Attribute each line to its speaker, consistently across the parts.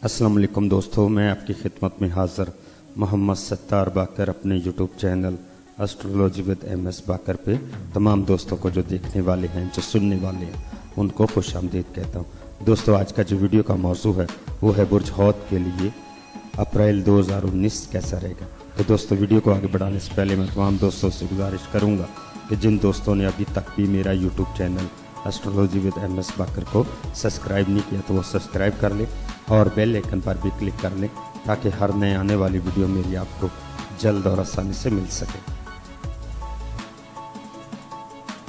Speaker 1: السلام علیکم دوستو، میں آپ کی خدمت میں حاضر محمد ستار باقر اپنے YouTube channel astrology with M S Baqir پہ تمام دوستوں کو جو دیکھنے والے ہیں، جو سننے والے ہیں، ان کو خوش آمدید کہتا ہوں۔ دوستو، آج کا جو ویڈیو کا موضوع ہے وہ ہے برج حوت کے لیے اپریل 2019 کیسا رہے گا۔ تو دوستو، ویڈیو کو آگے بڑھانے سے پہلے میں تمام دوستوں سے گزارش کروں گا کہ جن دوستوں نے ابھی تک بھی میرا YouTube channel astrology with M S Baqir کو سبسکرائب نہیں کیا تو وہ سبسکرائب کر لیں اور بیل آئیکن پر بھی کلک کر لیں تاکہ ہر نئے آنے والی ویڈیو میری آپ کو جلد اور آسانی سے مل سکے۔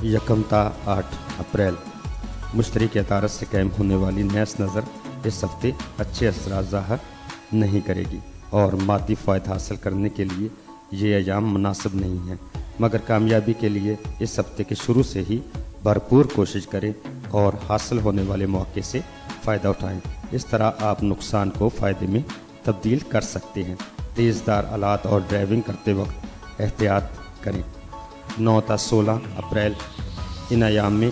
Speaker 1: 1 تا 8 اپریل مشتری کی عطارد سے قائم ہونے والی نیس نظر اس ہفتے اچھے اثرات ظاہر نہیں کرے گی اور مادی فائدہ حاصل کرنے کے لیے یہ ایام مناسب نہیں ہیں، مگر کامیابی کے لیے اس ہفتے کے شروع سے ہی بھرپور کوشش کریں اور حاصل ہونے والے موقع سے فائدہ اٹھائیں۔ اس طرح آپ نقصان کو فائدے میں تبدیل کر سکتے ہیں۔ تیز دار آلات اور ڈرائیونگ کرتے وقت احتیاط کریں۔ 9 تا 16 اپریل ان ایام میں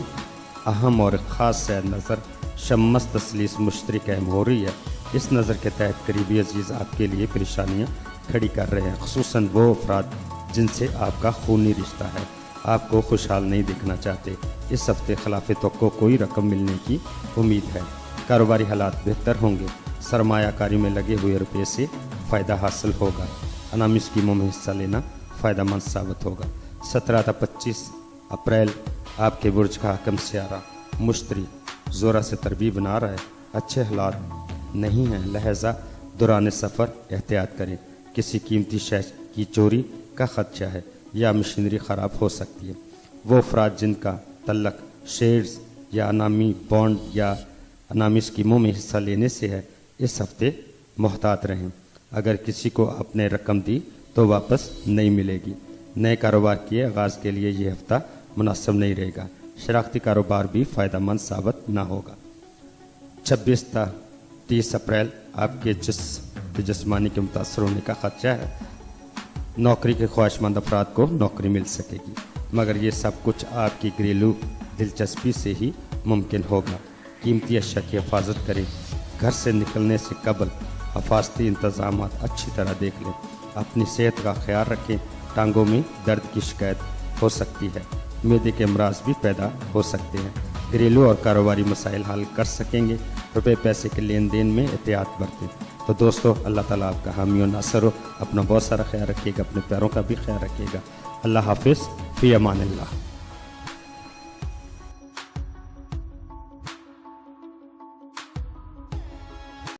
Speaker 1: اہم اور خاص سیر نظر شمس تسلیس مشتری قائم ہو رہی ہے۔ اس نظر کے تحت قریبی عزیز آپ کے لیے پریشانیاں کھڑی کر رہے ہیں، خصوصاً وہ افراد جن سے آپ کا خونی رشتہ ہے، آپ کو خوشحال نہیں دیکھنا چاہتے۔ اس ہفتے خلاف توقع کوئی رقم ملنے کی امید ہے۔ کاروباری حالات بہتر ہوں گے۔ سرمایہ کاری میں لگے ہوئے روپے سے فائدہ حاصل ہوگا۔ انعامی اسکیموں میں حصہ لینا فائدہ مند ثابت ہوگا۔ 17 تا 25 اپریل آپ کے برج کا حاکم سیارہ مشتری زورہ سے تربیت بنا رہا ہے۔ اچھے حالات نہیں ہیں، لہذا دوران سفر احتیاط کریں۔ کسی قیمتی شے کی چوری کا خدشہ ہے یا مشینری خراب ہو سکتی ہے۔ وہ افراد جن کا تعلق شیئرز یا انعامی بانڈ یا انعامی اسکیموں میں حصہ لینے سے ہے، اس ہفتے محتاط رہیں۔ اگر کسی کو آپ نے رقم دی تو واپس نہیں ملے گی۔ نئے کاروبار کے آغاز کے لیے یہ ہفتہ مناسب نہیں رہے گا۔ شراکتی کاروبار بھی فائدہ مند ثابت نہ ہوگا۔ 26 تا 30 اپریل آپ کے جسمانی کے متاثر ہونے کا خدشہ ہے۔ نوکری کے خواہش مند افراد کو نوکری مل سکے گی، مگر یہ سب کچھ آپ کی گھریلو دلچسپی سے ہی ممکن ہوگا۔ قیمتی اشیاء کی حفاظت کریں۔ گھر سے نکلنے سے قبل حفاظتی انتظامات اچھی طرح دیکھ لیں۔ اپنی صحت کا خیال رکھیں۔ ٹانگوں میں درد کی شکایت ہو سکتی ہے۔ معدے کے امراض بھی پیدا ہو سکتے ہیں۔ گھریلو اور کاروباری مسائل حل کر سکیں گے۔ روپے پیسے کے لین دین میں احتیاط برتیں۔ تو دوستو، اللہ تعالیٰ آپ کا حامی و ناصر ہو۔ اپنا بہت سارا خیال رکھیے گا، اپنے پیروں کا بھی خیال رکھیے گا۔ اللہ حافظ، فی امان اللہ۔